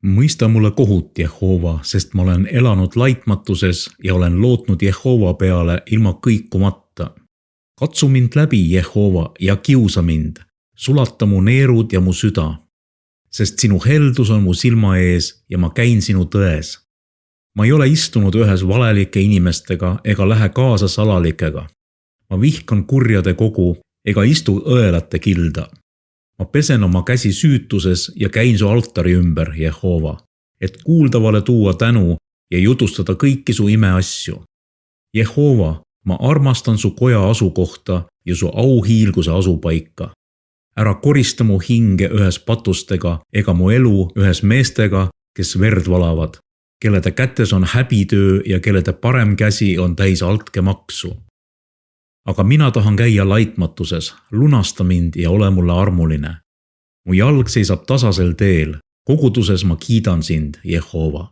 Mõista mulle kohut, Jehova, sest ma olen elanud laitmatuses ja olen lootnud Jehova peale ilma kõikumata. Katsu mind läbi, Jehova, ja kiusa mind. Sulata mu neerud ja mu süda. Sest sinu heldus on mu silma ees ja ma käin sinu tões. Ma ei ole istunud ühes valelike inimestega ega lähe kaasa salalikega. Ma vihkan kurjade kogu ega istu õelate kilda. Ma pesen oma käsi süütuses ja käin su altari ümber, Jehova, et kuuldavale tuua tänu ja jutustada kõiki su imeasju. Jehova, ma armastan su koja asukohta ja su auhiilguse asupaika. Ära korista mu hinge ühes patustega ega mu elu ühes meestega, kes verd valavad, kellede kätes on häbitöö ja kellede parem käsi on täis altkäemaksu. Aga mina tahan käia laitmatuses, lunasta mind ja ole mulle armuline. Mu jalg seisab tasasel teel, koguduses ma kiidan sind, Jehova.